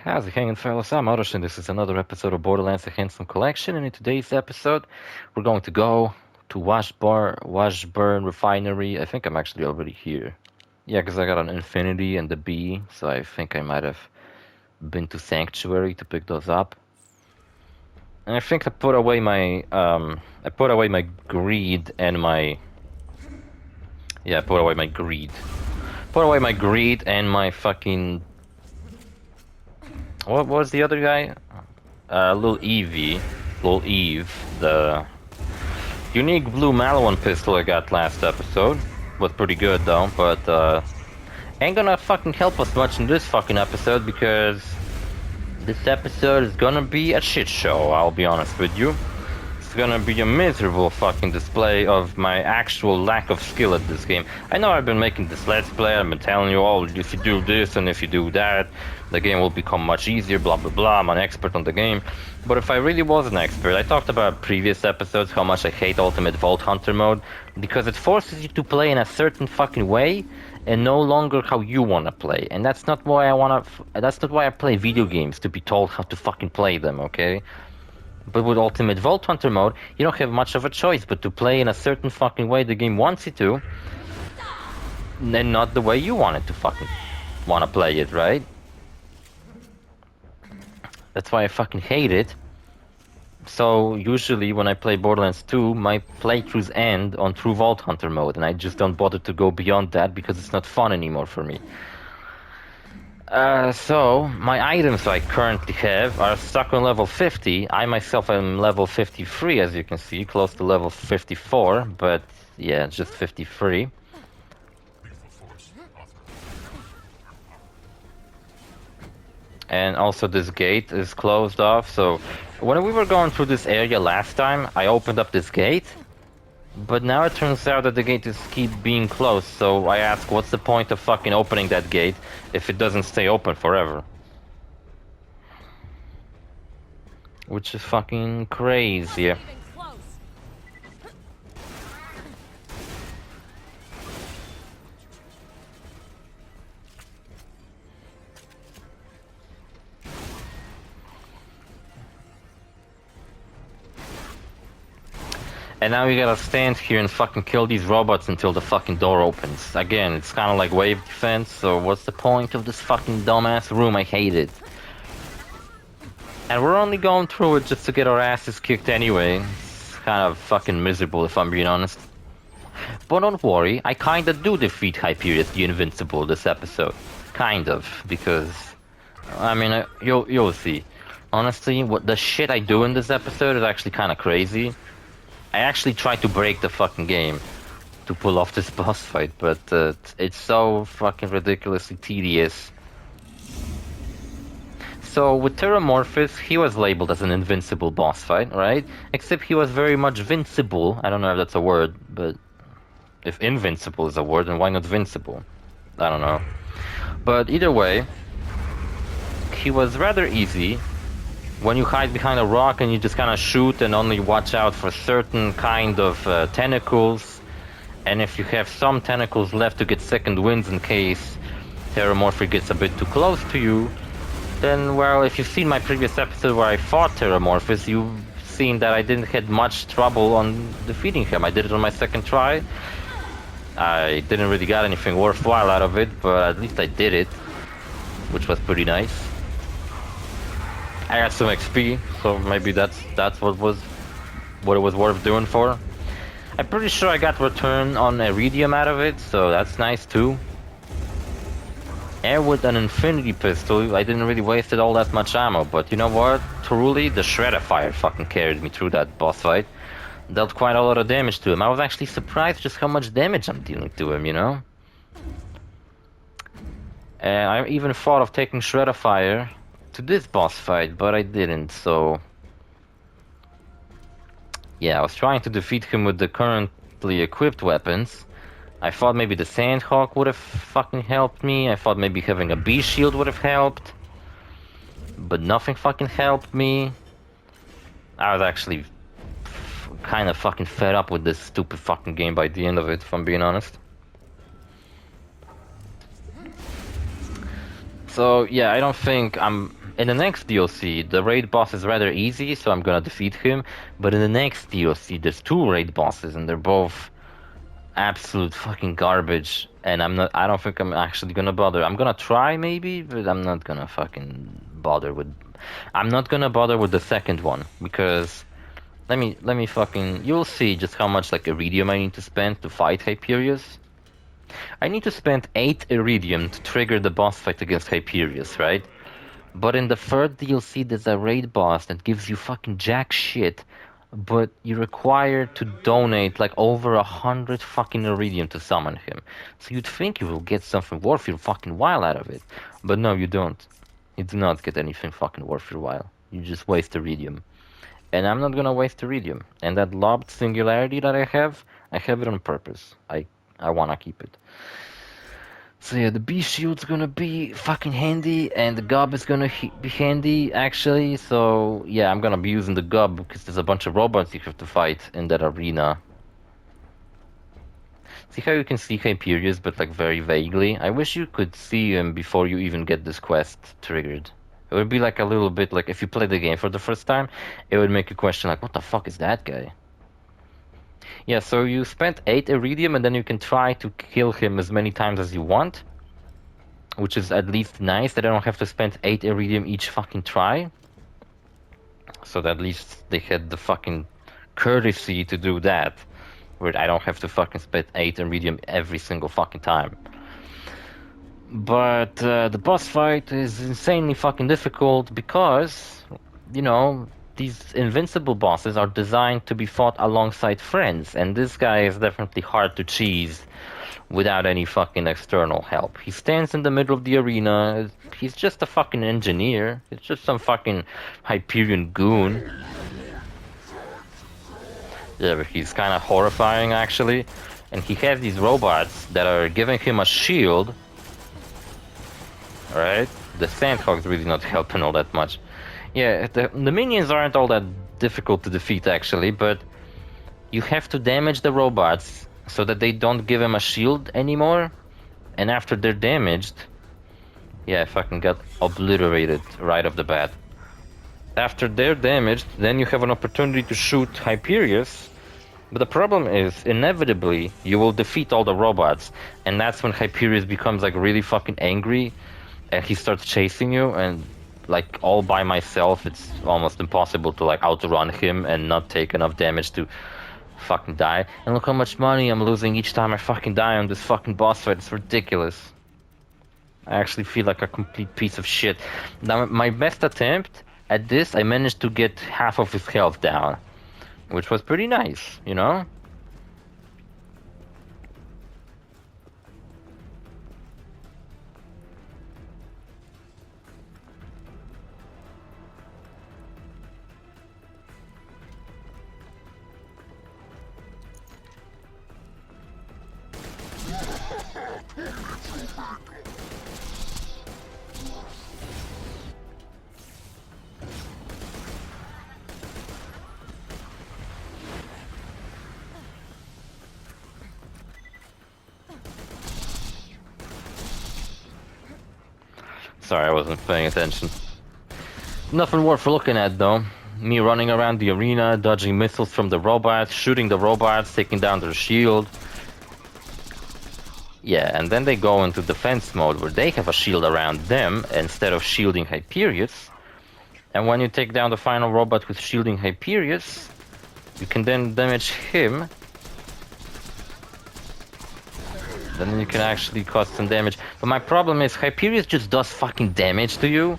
How's it hanging, fellas? I'm OrosZ, and this is another episode of Borderlands The Handsome Collection. And in today's episode, we're going to go to Washburn Refinery. I think I'm actually already here. Yeah, because I got an Infinity and the B, so I think I might have been to Sanctuary to pick those up. And I think I put away my greed and my... Yeah, I put away my greed. Put away my greed and my fucking... What was the other guy? Little Eve, the unique blue Maliwan pistol I got last episode. Was pretty good though, but ain't gonna fucking help us much in this fucking episode because this episode is gonna be a shit show, I'll be honest with you. It's gonna be a miserable fucking display of my actual lack of skill at this game. I know I've been making this Let's Play, I've been telling you, oh, if you do this and if you do that, the game will become much easier, blah blah blah, I'm an expert on the game. But if I really was an expert, I talked about previous episodes how much I hate Ultimate Vault Hunter mode, because it forces you to play in a certain fucking way, and no longer how you wanna play. And that's not why that's not why I play video games, to be told how to fucking play them, okay? But with Ultimate Vault Hunter mode, you don't have much of a choice but to play in a certain fucking way the game wants you to, and not the way you want it to fucking wanna play it, right? That's why I fucking hate it. So usually when I play Borderlands 2, my playthroughs end on True Vault Hunter mode, and I just don't bother to go beyond that because it's not fun anymore for me. So, my items I currently have are stuck on level 50. I myself am level 53, as you can see, close to level 54, but yeah, just 53. And also this gate is closed off, so when we were going through this area last time, I opened up this gate, but now it turns out that the gate is keep being closed, so I ask, what's the point of fucking opening that gate if it doesn't stay open forever? Which is fucking crazy. And now you gotta stand here and fucking kill these robots until the fucking door opens. Again, it's kinda like wave defense, so what's the point of this fucking dumbass room? I hate it. And we're only going through it just to get our asses kicked anyway. It's kind of fucking miserable if I'm being honest. But don't worry, I kinda do defeat Hyperius the Invincible this episode. Kind of, because... I mean, you'll see. Honestly, what the shit I do in this episode is actually kinda crazy. I actually tried to break the fucking game to pull off this boss fight, but it's so fucking ridiculously tedious. So with Terramorphous, he was labeled as an invincible boss fight, right? Except he was very much vincible. I don't know if that's a word, but if invincible is a word, then why not vincible? I don't know. But either way, he was rather easy. When you hide behind a rock and you just kind of shoot and only watch out for certain kind of tentacles, and if you have some tentacles left to get second winds in case Terramorphic gets a bit too close to you, then, well, if you've seen my previous episode where I fought Terramorphous, you've seen that I didn't have much trouble on defeating him. I did it on my second try. I didn't really get anything worthwhile out of it, but at least I did it, which was pretty nice. I got some XP, so maybe that's what it was worth doing for. I'm pretty sure I got return on Iridium out of it, so that's nice too. And with an Infinity pistol, I didn't really waste all that much ammo, but you know what? Truly, the Shredder Fire fucking carried me through that boss fight. Dealt quite a lot of damage to him. I was actually surprised just how much damage I'm dealing to him, you know? And I even thought of taking Shredder Fire to this boss fight, but I didn't, so... Yeah, I was trying to defeat him with the currently equipped weapons. I thought maybe the Sandhawk would have fucking helped me, I thought maybe having a bee shield would have helped. But nothing fucking helped me. I was actually kind of fucking fed up with this stupid fucking game by the end of it, if I'm being honest. So yeah, I don't think I'm In the next DLC, the raid boss is rather easy, so I'm gonna defeat him. But in the next DLC, there's two raid bosses, and they're both absolute fucking garbage. And I don't think I'm actually gonna bother. I'm gonna try maybe, but I'm not gonna fucking bother with. I'm not gonna bother with the second one because let me fucking. You'll see just how much like iridium I need to spend to fight Hyperius. I need to spend 8 iridium to trigger the boss fight against Hyperius, right? But in the third DLC, there's a raid boss that gives you fucking jack shit, but you're required to donate like over 100 fucking iridium to summon him. So you'd think you will get something worth your fucking while out of it. But no, you don't. You do not get anything fucking worth your while. You just waste iridium. And I'm not gonna waste iridium. And that lobbed singularity that I have it on purpose. I wanna keep it. So yeah, the B shield's gonna be fucking handy, and the gob is gonna be handy actually. So yeah, I'm gonna be using the gob because there's a bunch of robots you have to fight in that arena. See how you can see Hyperius, but like very vaguely? I wish you could see him before you even get this quest triggered. It would be like a little bit like if you play the game for the first time, it would make you question like, what the fuck is that guy? Yeah, so you spent 8 iridium and then you can try to kill him as many times as you want. Which is at least nice that I don't have to spend 8 iridium each fucking try. So that at least they had the fucking courtesy to do that. Where I don't have to fucking spend 8 iridium every single fucking time. But the boss fight is insanely fucking difficult because, you know, these invincible bosses are designed to be fought alongside friends, and this guy is definitely hard to cheese without any fucking external help. He stands in the middle of the arena, he's just a fucking engineer, it's just some fucking Hyperion goon. Yeah, but he's kind of horrifying actually, and he has these robots that are giving him a shield. Alright, the Sandhog's really not helping all that much. Yeah, the minions aren't all that difficult to defeat actually, but you have to damage the robots so that they don't give him a shield anymore. And after they're damaged, yeah, I fucking got obliterated right off the bat. After they're damaged, then you have an opportunity to shoot Hyperius. But the problem is, inevitably, you will defeat all the robots. And that's when Hyperius becomes like really fucking angry. And he starts chasing you, and like all by myself, it's almost impossible to like outrun him and not take enough damage to fucking die. And look how much money I'm losing each time I fucking die on this fucking boss fight. It's ridiculous. I actually feel like a complete piece of shit. Now, my best attempt at this, I managed to get half of his health down, which was pretty nice, you know? Sorry, I wasn't paying attention. Nothing worth looking at though. Me running around the arena, dodging missiles from the robots, shooting the robots, taking down their shield. Yeah, and then they go into defense mode where they have a shield around them instead of shielding Hyperius. And when you take down the final robot with shielding Hyperius, you can then damage him. Then you can actually cause some damage. But my problem is Hyperius just does fucking damage to you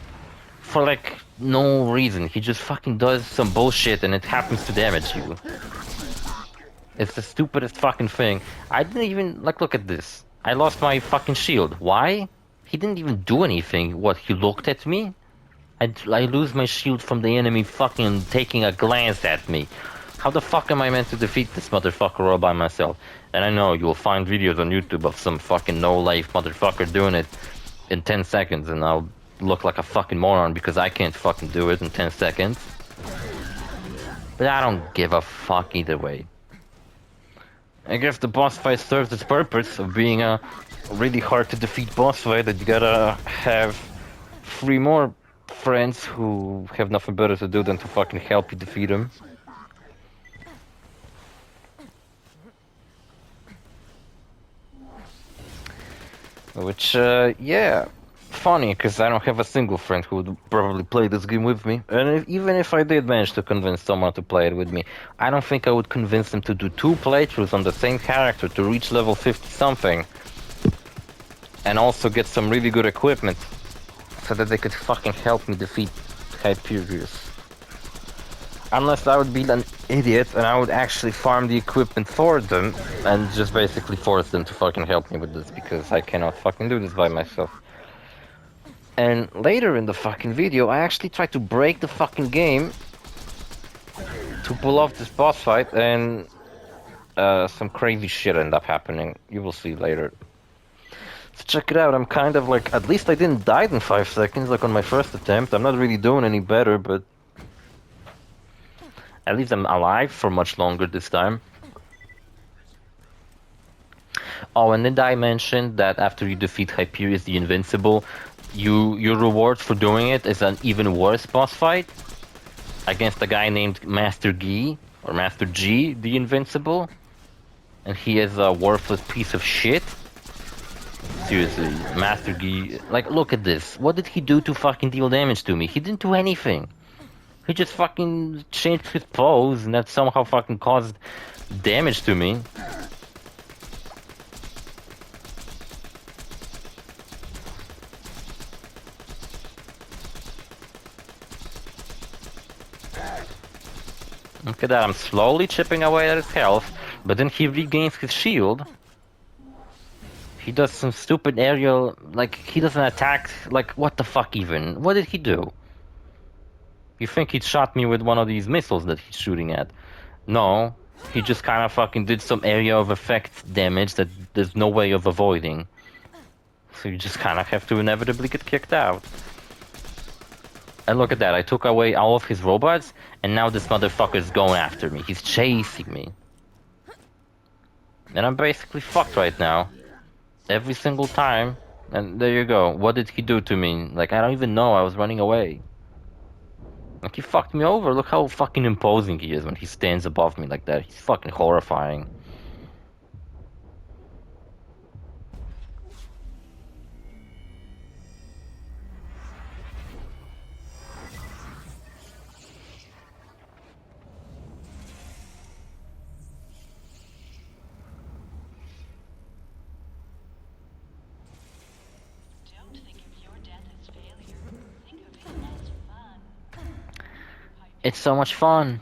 for like no reason. He just fucking does some bullshit and it happens to damage you. It's the stupidest fucking thing. I didn't even, like, look at this. I lost my fucking shield. Why? He didn't even do anything. What, he looked at me? I lose my shield from the enemy fucking taking a glance at me. How the fuck am I meant to defeat this motherfucker all by myself? And I know you'll find videos on YouTube of some fucking no-life motherfucker doing it in 10 seconds and I'll look like a fucking moron because I can't fucking do it in 10 seconds. But I don't give a fuck either way. I guess the boss fight serves its purpose of being a really hard to defeat boss fight that you gotta have 3 more friends who have nothing better to do than to fucking help you defeat him. Which, yeah, funny, because I don't have a single friend who would probably play this game with me. And even if I did manage to convince someone to play it with me, I don't think I would convince them to do 2 playthroughs on the same character to reach level 50-something. And also get some really good equipment, so that they could fucking help me defeat Hyperion. Unless I would be an idiot and I would actually farm the equipment for them and just basically force them to fucking help me with this, because I cannot fucking do this by myself. And later in the fucking video, I actually tried to break the fucking game to pull off this boss fight, and some crazy shit ended up happening. You will see later. So check it out, I'm kind of like, at least I didn't die in 5 seconds like on my first attempt. I'm not really doing any better, but at least I'm alive for much longer this time. Oh, and then I mentioned that after you defeat Hyperion the Invincible, your reward for doing it is an even worse boss fight against a guy named Master G, or Master G, the Invincible. And he is a worthless piece of shit. Seriously, Master G, like, look at this. What did he do to fucking deal damage to me? He didn't do anything. He just fucking changed his pose, and that somehow fucking caused damage to me. Look at that, I'm slowly chipping away at his health, but then he regains his shield. He does some stupid aerial, like, he doesn't attack, like, what the fuck even? What did he do? You think he'd shot me with one of these missiles that he's shooting at? No, he just kind of fucking did some area of effect damage that there's no way of avoiding. So you just kind of have to inevitably get kicked out. And look at that, I took away all of his robots, and now this motherfucker's going after me. He's chasing me. And I'm basically fucked right now. Every single time. And there you go. What did he do to me? Like, I don't even know, I was running away. Like, he fucked me over. Look how fucking imposing he is when he stands above me like that. He's fucking horrifying. It's so much fun.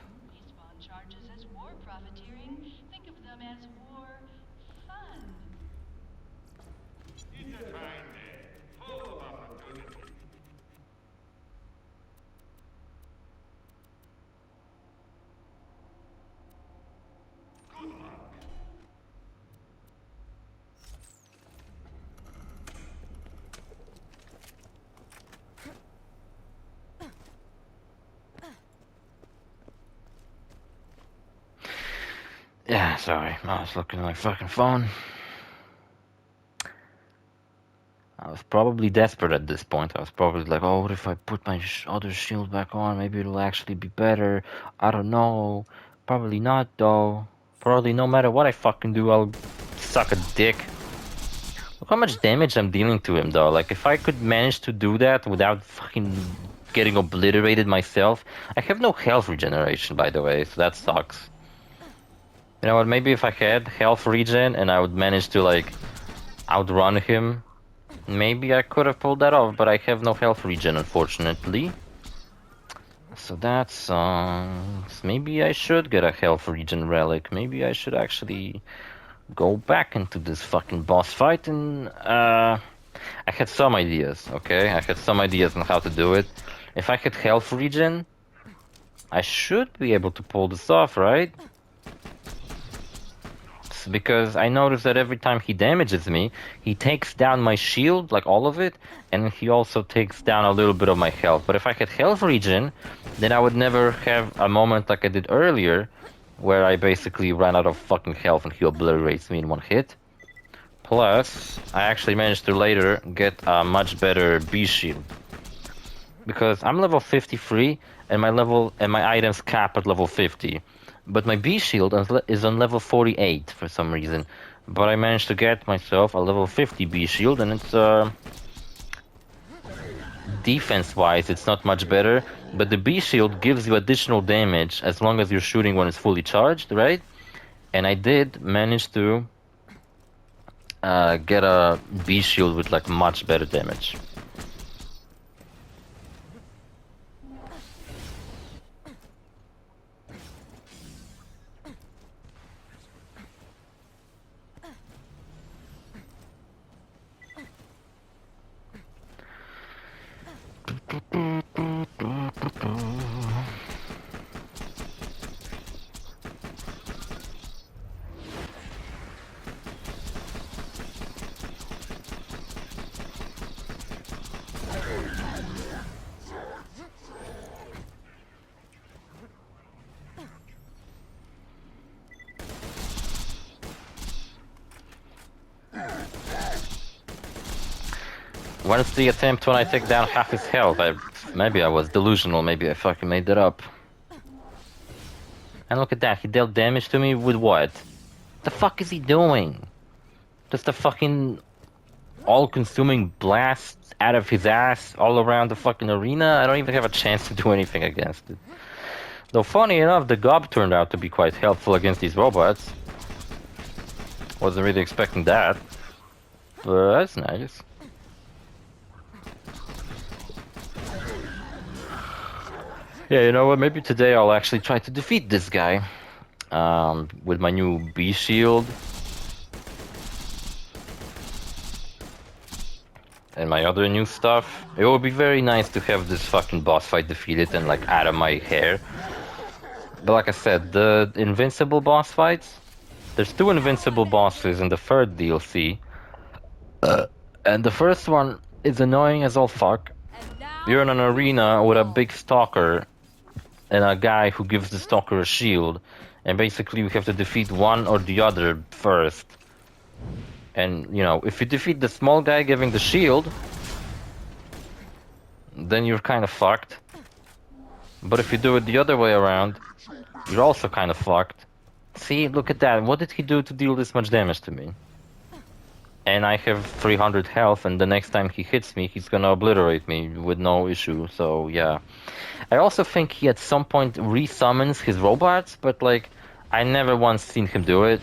Yeah, sorry. I was looking at my fucking phone. I was probably desperate at this point. I was probably like, oh, what if I put my other shield back on? Maybe it'll actually be better. I don't know. Probably not, though. Probably no matter what I fucking do, I'll suck a dick. Look how much damage I'm dealing to him, though. Like, if I could manage to do that without fucking getting obliterated myself. I have no health regeneration, by the way, so that sucks. You know what, maybe if I had health regen and I would manage to, like, outrun him, maybe I could have pulled that off, but I have no health regen, unfortunately. So that sucks. Maybe I should get a health regen relic. Maybe I should actually go back into this fucking boss fight and, I had some ideas, okay? I had some ideas on how to do it. If I had health regen, I should be able to pull this off, right? Because I noticed that every time he damages me, he takes down my shield, like all of it, and he also takes down a little bit of my health. But if I had health regen, then I would never have a moment like I did earlier, where I basically ran out of fucking health and he obliterates me in one hit. Plus, I actually managed to later get a much better B shield. because I'm level 53 and my items cap at level 50, but my B shield is on level 48 for some reason. But I managed to get myself a level 50 B shield, and it's defense-wise it's not much better, but the B shield gives you additional damage as long as you're shooting when it's fully charged, right? And I did manage to get a B shield with like much better damage. When's the attempt when I take down half his health? Maybe I was delusional, maybe I fucking made that up. And look at that, he dealt damage to me with what? The fuck is he doing? Just a fucking all-consuming blast out of his ass all around the fucking arena? I don't even have a chance to do anything against it. Though funny enough, the gob turned out to be quite helpful against these robots. Wasn't really expecting that. But that's nice. Yeah, you know what? Maybe today I'll actually try to defeat this guy with my new B shield and my other new stuff. It would be very nice to have this fucking boss fight defeated and like out of my hair. But like I said, the invincible boss fights, there's 2 invincible bosses in the 3rd DLC, and the first one is annoying as all fuck. You're in an arena with a big stalker and a guy who gives the stalker a shield, and basically we have to defeat one or the other first. And, you know, if you defeat the small guy giving the shield, then you're kind of fucked. But if you do it the other way around, you're also kind of fucked. See, look at that. What did he do to deal this much damage to me? And I have 300 health, and the next time he hits me, he's gonna obliterate me with no issue, so yeah. I also think he at some point re-summons his robots, but like, I never once seen him do it.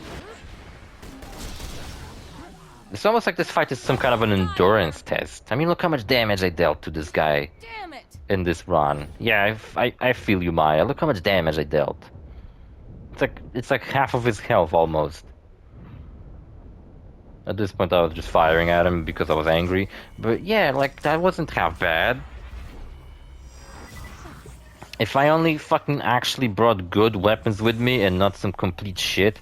It's almost like this fight is some kind of an endurance test. I mean, look how much damage I dealt to this guy in this run. Yeah, I feel you, Maya. Look how much damage I dealt. It's like half of his health almost. At this point I was just firing at him because I was angry. But yeah, like, that wasn't half bad. If I only fucking actually brought good weapons with me and not some complete shit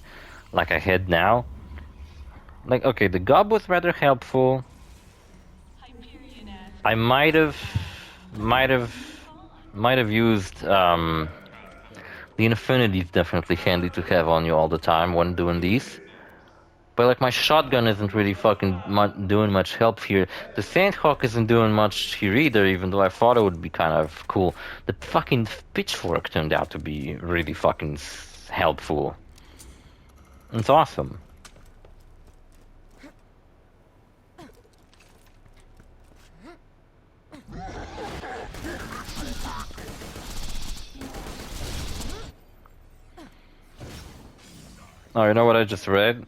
like I had now. Like, okay, the gob was rather helpful. I might have used, the infinity is definitely handy to have on you all the time when doing these. But like, my shotgun isn't really fucking doing much help here. The Sandhawk isn't doing much here either, even though I thought it would be kind of cool. The fucking pitchfork turned out to be really fucking helpful. It's awesome. Oh, you know what I just read?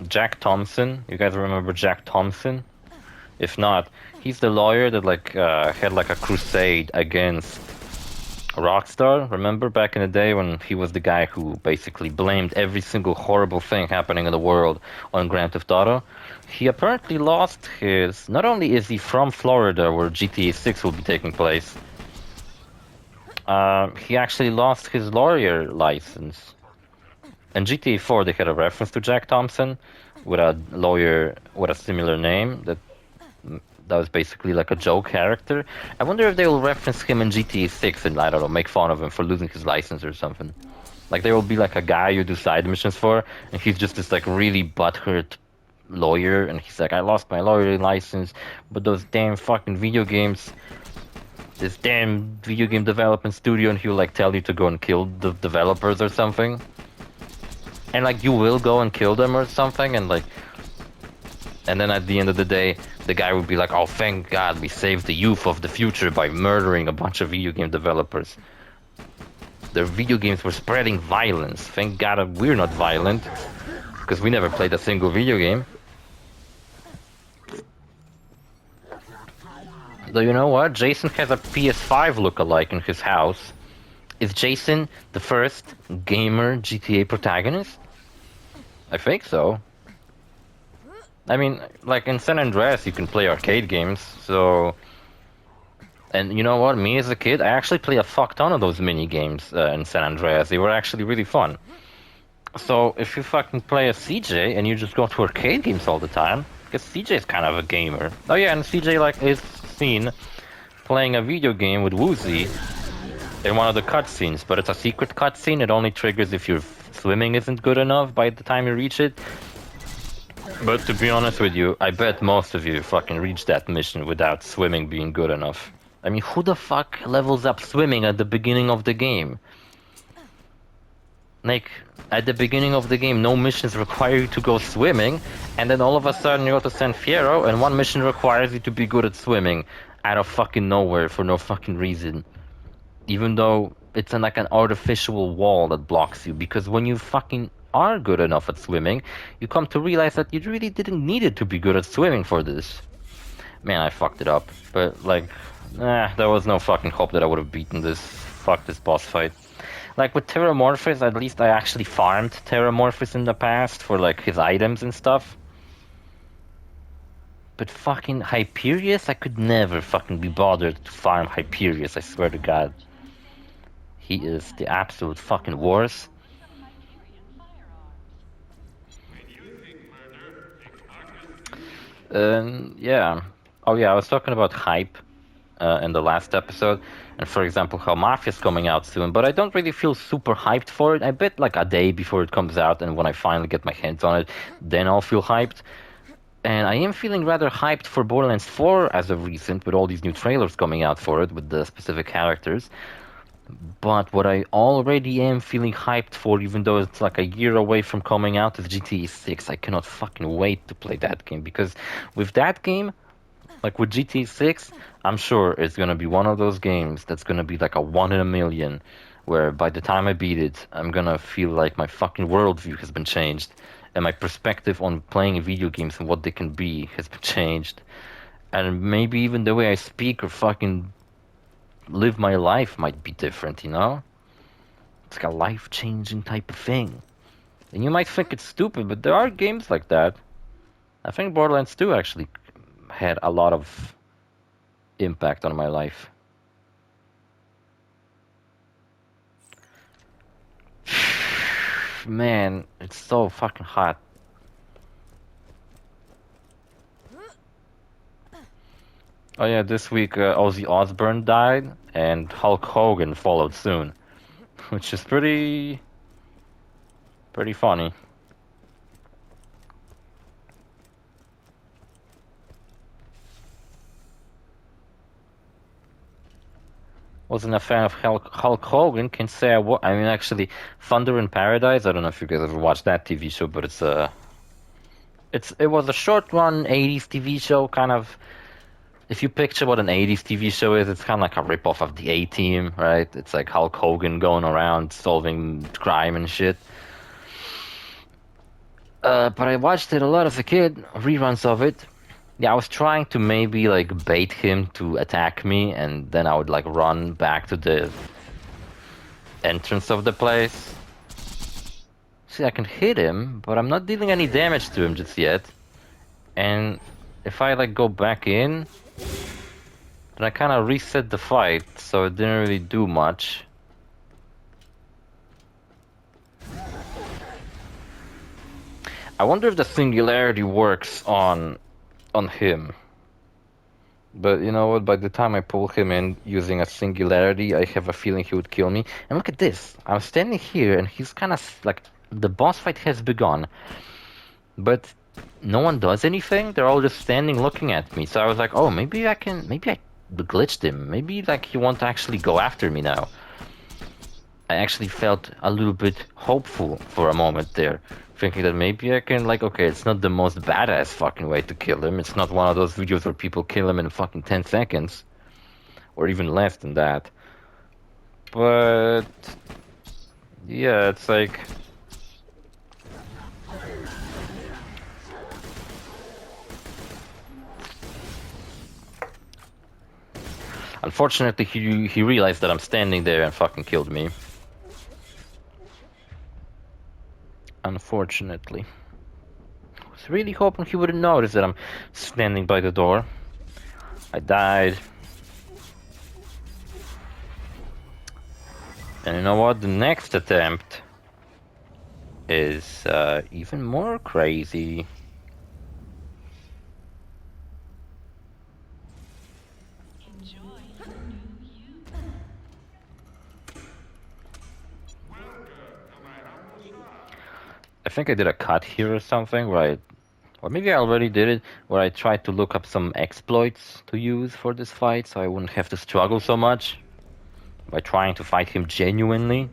Jack Thompson. You guys remember Jack Thompson? If not, he's the lawyer that like had like a crusade against Rockstar. Remember back in the day when he was the guy who basically blamed every single horrible thing happening in the world on Grand Theft Auto? He apparently lost his... Not only is he from Florida, where GTA 6 will be taking place, he actually lost his lawyer license. In GTA 4, they had a reference to Jack Thompson with a lawyer with a similar name that was basically like a joke character. I wonder if they will reference him in GTA 6 and, I don't know, make fun of him for losing his license or something. Like, there will be like a guy you do side missions for, and he's just this like really butthurt lawyer, and he's like, I lost my lawyer license, but those damn fucking video games this damn video game development studio, and he'll like tell you to go and kill the developers or something. And like you will go and kill them or something, and like, and then at the end of the day, the guy would be like, "Oh, thank God, we saved the youth of the future by murdering a bunch of video game developers. Their video games were spreading violence. Thank God we're not violent, because we never played a single video game." Though you know what? Jason has a PS5 look-alike in his house. Is Jason the first gamer GTA protagonist? I think so. I mean, like in San Andreas you can play arcade games, so... And you know what? Me as a kid, I actually played a fuck ton of those mini games in San Andreas. They were actually really fun. So if you fucking play a CJ and you just go to arcade games all the time, because CJ is kind of a gamer. Oh yeah, and CJ like is seen playing a video game with Woozy in one of the cutscenes, but it's a secret cutscene. It only triggers if your swimming isn't good enough by the time you reach it. But to be honest with you, I bet most of you fucking reach that mission without swimming being good enough. I mean, who the fuck levels up swimming at the beginning of the game? Like, at the beginning of the game, no missions require you to go swimming, and then all of a sudden you go to San Fierro, and one mission requires you to be good at swimming out of fucking nowhere for no fucking reason. Even though it's like an artificial wall that blocks you, because when you fucking are good enough at swimming, you come to realize that you really didn't need it to be good at swimming for this. Man, I fucked it up. But, like, there was no fucking hope that I would have beaten this. Fuck this boss fight. Like, with Terramorphous, at least I actually farmed Terramorphous in the past for, like, his items and stuff. But fucking Hyperius, I could never fucking be bothered to farm Hyperius, I swear to God. He is the absolute fucking worst. Yeah. Oh yeah, I was talking about hype in the last episode, and for example how Mafia's coming out soon, but I don't really feel super hyped for it. I bet like a day before it comes out, and when I finally get my hands on it, then I'll feel hyped. And I am feeling rather hyped for Borderlands 4 as of recent, with all these new trailers coming out for it with the specific characters. But what I already am feeling hyped for, even though it's like a year away from coming out, is GTA 6. I cannot fucking wait to play that game, because with that game, like with GTA 6, I'm sure it's gonna be one of those games that's gonna be like a 1 in a million, where by the time I beat it, I'm gonna feel like my fucking worldview has been changed, and my perspective on playing video games and what they can be has been changed. And maybe even the way I speak or fucking live my life might be different, you know? It's like a life-changing type of thing. And you might think it's stupid, but there are games like that. I think Borderlands 2 actually had a lot of impact on my life. Man, it's so fucking hot. Oh yeah, this week Ozzy Osbourne died, and Hulk Hogan followed soon, which is pretty funny. Wasn't a fan of Hulk Hogan. Can say I mean, actually, Thunder in Paradise. I don't know if you guys ever watched that TV show, but it was a short run 80s TV show, kind of. If you picture what an 80s TV show is, it's kind of like a ripoff of the A-Team, right? It's like Hulk Hogan going around solving crime and shit. But I watched it a lot as a kid, reruns of it. Yeah, I was trying to maybe like bait him to attack me, and then I would like run back to the entrance of the place. See, I can hit him, but I'm not dealing any damage to him just yet. And if I like go back in, then I kind of reset the fight, so it didn't really do much. I wonder if the singularity works on him. But you know what, by the time I pull him in using a singularity, I have a feeling he would kill me. And look at this, I'm standing here and he's kind of like, the boss fight has begun, but no one does anything. They're all just standing looking at me. So I was like, oh, maybe I glitched him. Maybe like he won't actually go after me now. I actually felt a little bit hopeful for a moment there, thinking that maybe I can, like, okay, it's not the most badass fucking way to kill him. It's not one of those videos where people kill him in fucking 10 seconds, or even less than that. But yeah, it's like, unfortunately, he realized that I'm standing there and fucking killed me. Unfortunately. I was really hoping he wouldn't notice that I'm standing by the door. I died. And you know what? The next attempt is even more crazy. I think I did a cut here or something, right? Or maybe I already did it, where I tried to look up some exploits to use for this fight, so I wouldn't have to struggle so much by trying to fight him genuinely.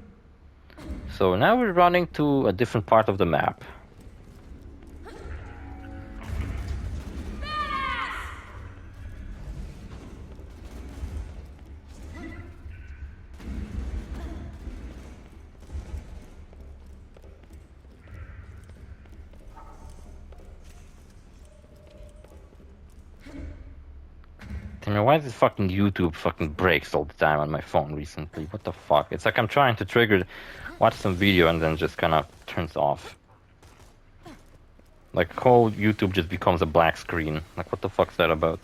So now we're running to a different part of the map. I mean, why does fucking YouTube fucking breaks all the time on my phone recently? What the fuck? It's like I'm trying to watch some video and then just kind of turns off. Like, whole YouTube just becomes a black screen. Like, what the fuck's that about?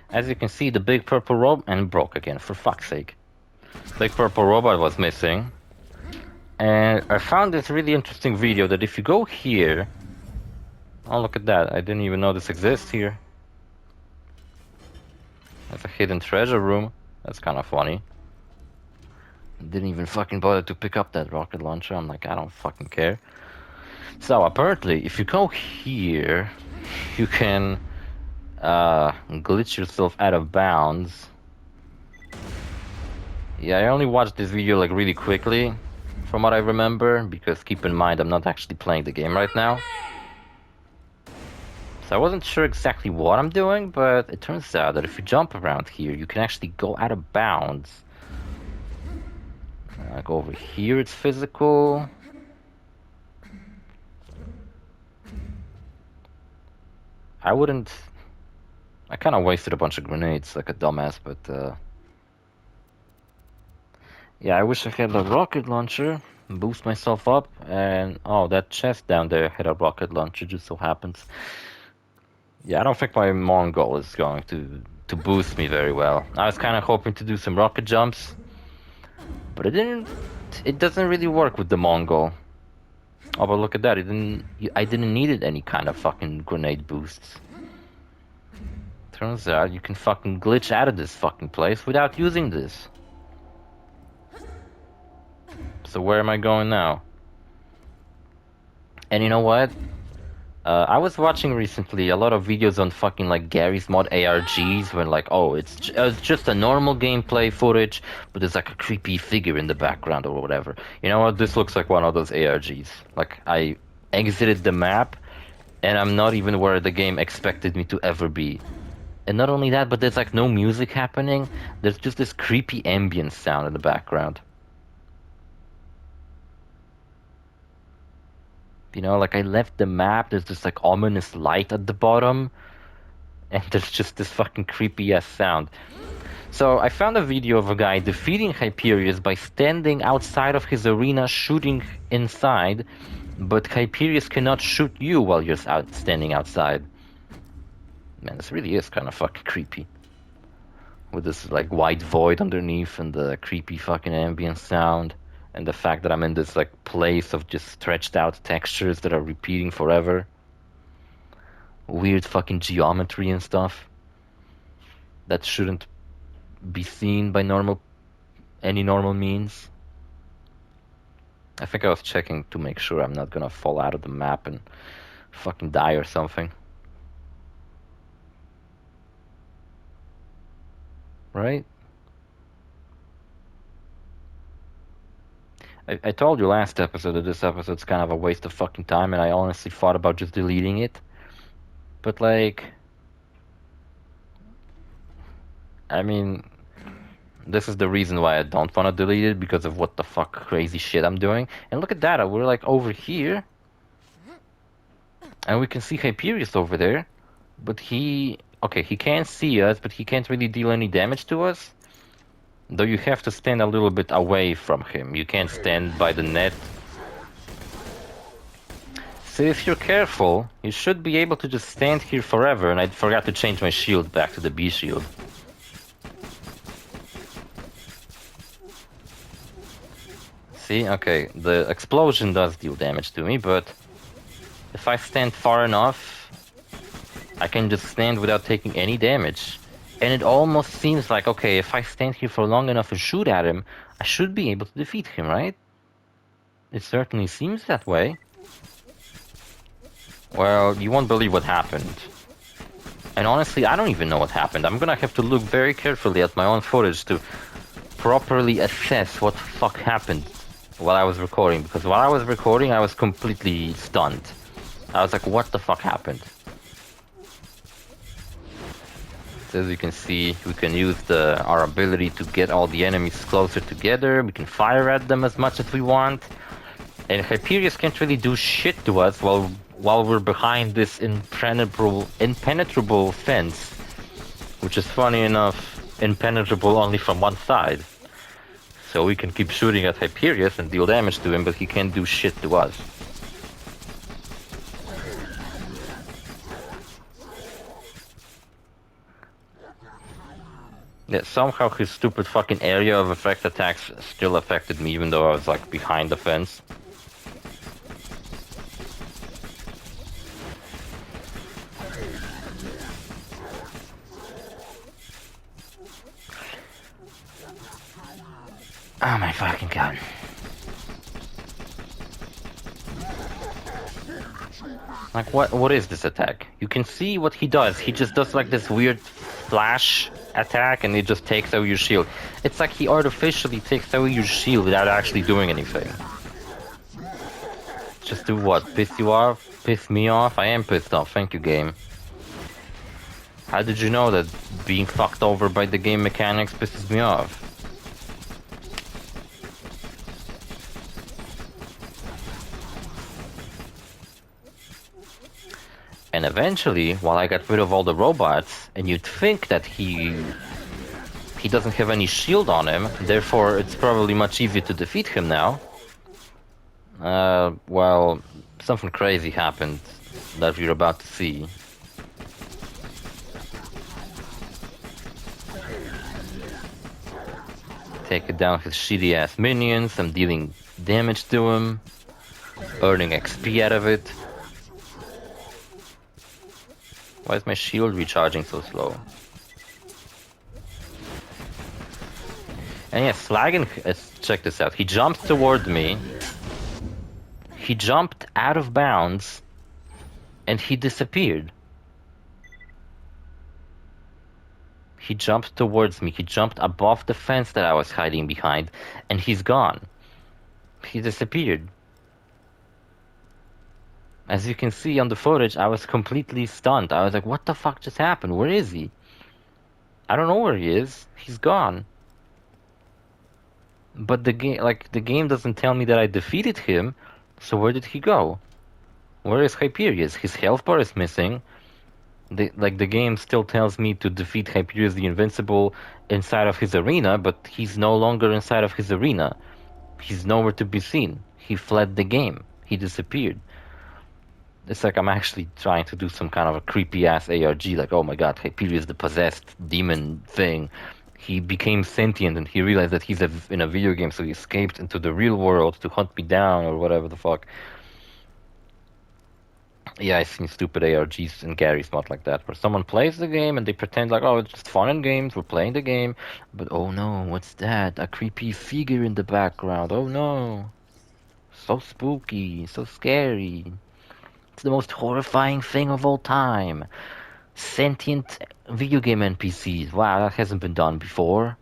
As you can see, the big purple robot and broke again, for fuck's sake. Big purple robot was missing. And I found this really interesting video that if you go here... Oh, look at that. I didn't even know this exists here. That's a hidden treasure room. That's kind of funny. Didn't even fucking bother to pick up that rocket launcher. I'm like, I don't fucking care. So apparently, if you go here, you can glitch yourself out of bounds. Yeah, I only watched this video like really quickly, from what I remember, because keep in mind I'm not actually playing the game right now. So I wasn't sure exactly what I'm doing, but it turns out that if you jump around here, you can actually go out of bounds. Like over here, it's physical. I kind of wasted a bunch of grenades like a dumbass, but yeah, I wish I had a rocket launcher, boost myself up, and oh, that chest down there had a rocket launcher, just so happens. Yeah, I don't think my Mongol is going to boost me very well. I was kind of hoping to do some rocket jumps, but it doesn't really work with the Mongol. Oh, but look at that, I didn't need any kind of fucking grenade boosts. Turns out you can fucking glitch out of this fucking place without using this. So where am I going now? And you know what? I was watching recently a lot of videos on fucking like Gary's Mod ARGs when like, oh, it's just a normal gameplay footage, but there's like a creepy figure in the background or whatever. You know what? This looks like one of those ARGs. Like, I exited the map, and I'm not even where the game expected me to ever be. And not only that, but there's like no music happening. There's just this creepy ambient sound in the background. You know, like I left the map, there's this like ominous light at the bottom, and there's just this fucking creepy ass sound. So I found a video of a guy defeating Hyperius by standing outside of his arena shooting inside, but Hyperius cannot shoot you while you're standing outside. Man, this really is kind of fucking creepy. With this like white void underneath and the creepy fucking ambient sound. And the fact that I'm in this like place of just stretched out textures that are repeating forever. Weird fucking geometry and stuff. That shouldn't be seen by any normal means. I think I was checking to make sure I'm not gonna fall out of the map and fucking die or something. Right? I told you last episode that this episode's kind of a waste of fucking time, and I honestly thought about just deleting it. But, like... I mean... This is the reason why I don't want to delete it, because of what the fuck crazy shit I'm doing. And look at that, we're like over here. And we can see Hyperius over there. But he... Okay, he can't see us, but he can't really deal any damage to us. Though you have to stand a little bit away from him. You can't stand by the net. So if you're careful, you should be able to just stand here forever. And I forgot to change my shield back to the B shield. See? Okay, the explosion does deal damage to me, but if I stand far enough, I can just stand without taking any damage. And it almost seems like, okay, if I stand here for long enough and shoot at him, I should be able to defeat him, right? It certainly seems that way. Well, you won't believe what happened. And honestly, I don't even know what happened. I'm gonna have to look very carefully at my own footage to properly assess what the fuck happened while I was recording. Because while I was recording, I was completely stunned. I was like, what the fuck happened? So as you can see, we can use our ability to get all the enemies closer together. We can fire at them as much as we want. And Hyperius can't really do shit to us while we're behind this impenetrable fence. Which is, funny enough, impenetrable only from one side. So we can keep shooting at Hyperius and deal damage to him, but he can't do shit to us. Yeah, somehow his stupid fucking area of effect attacks still affected me, even though I was like behind the fence. Oh my fucking god. Like, what is this attack? You can see what he does. He just does like this weird flash attack and it just takes away your shield. It's like he artificially takes away your shield without actually doing anything. Just do what? Piss you off? Piss me off? I am pissed off. Thank you, game. How did you know that being fucked over by the game mechanics pisses me off? And eventually, while I got rid of all the robots, and you'd think that he doesn't have any shield on him, therefore it's probably much easier to defeat him now. Well, something crazy happened that we're about to see. Taking down his shitty ass minions, I'm dealing damage to him, earning XP out of it. Why is my shield recharging so slow? And yes, Flagon, check this out. He jumped toward me. He jumped out of bounds. And he disappeared. He jumped towards me. He jumped above the fence that I was hiding behind. And he's gone. He disappeared. As you can see on the footage, I was completely stunned. I was like, what the fuck just happened? Where is he? I don't know where he is. He's gone. But the game doesn't tell me that I defeated him. So where did he go? Where is Hyperius? His health bar is missing. The game still tells me to defeat Hyperius the Invincible inside of his arena, but he's no longer inside of his arena. He's nowhere to be seen. He fled the game. He disappeared. It's like I'm actually trying to do some kind of a creepy-ass ARG, like, oh my god, Hyperius, the possessed demon thing. He became sentient and he realized that he's in a video game, so he escaped into the real world to hunt me down, or whatever the fuck. Yeah, I've seen stupid ARGs and Gary's mod like that, where someone plays the game and they pretend like, oh, it's just fun and games, we're playing the game, but oh no, what's that? A creepy figure in the background, oh no. so spooky, so scary. It's the most horrifying thing of all time. Sentient video game NPCs. Wow, that hasn't been done before.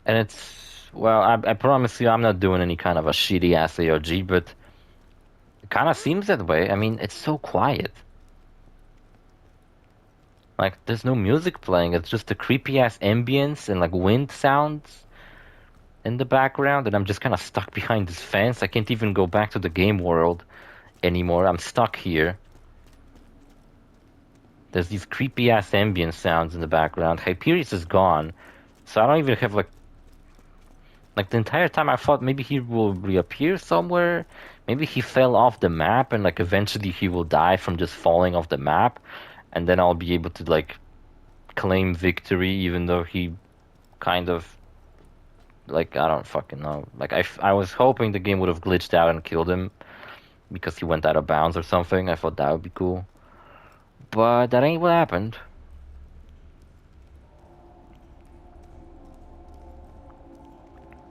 And it's, well, I promise you I'm not doing any kind of a shitty ass ARG, but it kind of seems that way. I mean, it's so quiet. Like, there's no music playing, it's just the creepy ass ambience and like wind sounds in the background, and I'm just kind of stuck behind this fence. I can't even go back to the game world anymore. I'm stuck here. There's these creepy ass ambient sounds in the background. Hyperius is gone, so I don't even have like the entire time I thought maybe he will reappear somewhere. Maybe he fell off the map and like eventually he will die from just falling off the map, and then I'll be able to like claim victory even though he kind of like I don't fucking know. Like I was hoping the game would have glitched out and killed him because he went out of bounds or something. I thought that would be cool. But that ain't what happened.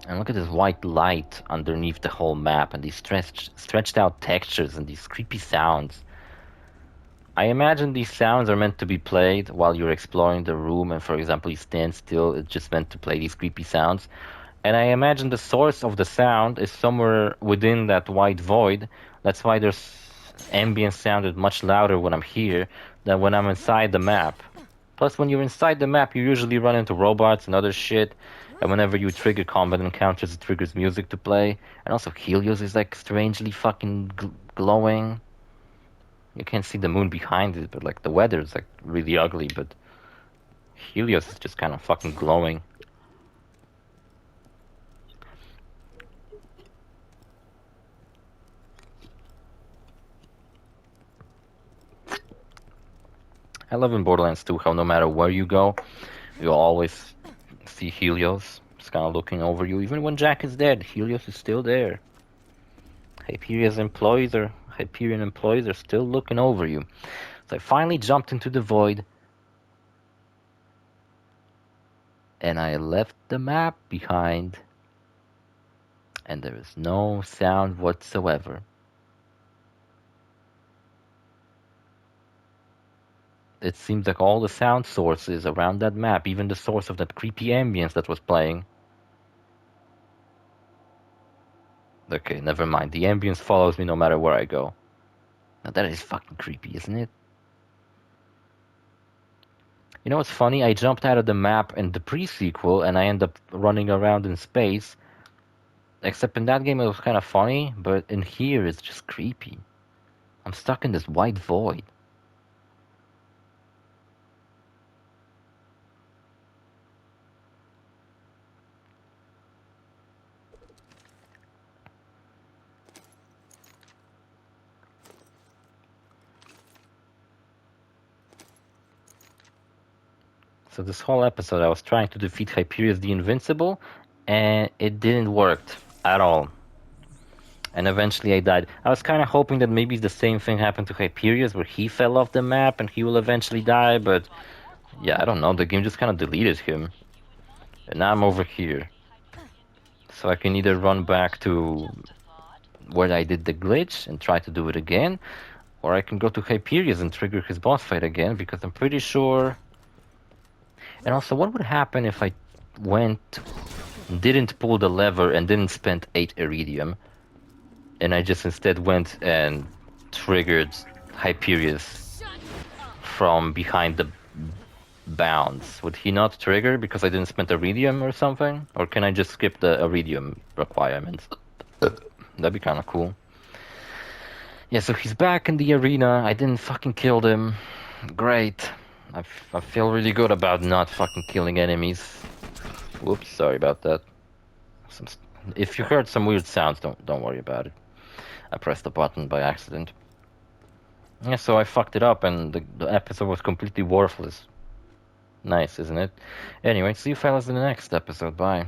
And look at this white light underneath the whole map and these stretched out textures and these creepy sounds. I imagine these sounds are meant to be played while you're exploring the room, and for example you stand still, it's just meant to play these creepy sounds. And I imagine the source of the sound is somewhere within that white void. That's why there's ambient sound is much louder when I'm here than when I'm inside the map. Plus, when you're inside the map, you usually run into robots and other shit. And whenever you trigger combat encounters, it triggers music to play. And also, Helios is like strangely fucking glowing. You can't see the moon behind it, but like the weather is like really ugly. But Helios is just kind of fucking glowing. I love in Borderlands 2 how no matter where you go, you'll always see Helios. It's kind of looking over you. Even when Jack is dead, Helios is still there. Hyperion employees are still looking over you. So I finally jumped into the void. And I left the map behind. And there is no sound whatsoever. It seems like all the sound sources around that map, even the source of that creepy ambience that was playing. Okay, never mind. The ambience follows me no matter where I go. Now that is fucking creepy, isn't it? You know what's funny? I jumped out of the map in the pre-sequel and I end up running around in space. Except in that game it was kind of funny, but in here it's just creepy. I'm stuck in this white void. So this whole episode I was trying to defeat Hyperius the Invincible, and it didn't work at all. And eventually I died. I was kind of hoping that maybe the same thing happened to Hyperius, where he fell off the map and he will eventually die, but yeah, I don't know, the game just kind of deleted him. And now I'm over here. So I can either run back to where I did the glitch and try to do it again, or I can go to Hyperius and trigger his boss fight again, because I'm pretty sure... And also, what would happen if I didn't pull the lever and didn't spend 8 Iridium, and I just instead went and triggered Hyperius from behind the bounds? Would he not trigger because I didn't spend Iridium or something? Or can I just skip the Iridium requirements? That'd be kind of cool. Yeah, so he's back in the arena. I didn't fucking kill him. Great. I feel really good about not fucking killing enemies. Whoops, sorry about that. If you heard some weird sounds, don't worry about it. I pressed the button by accident. Yeah, so I fucked it up and the episode was completely worthless. Nice, isn't it? Anyway, see you fellas in the next episode. Bye.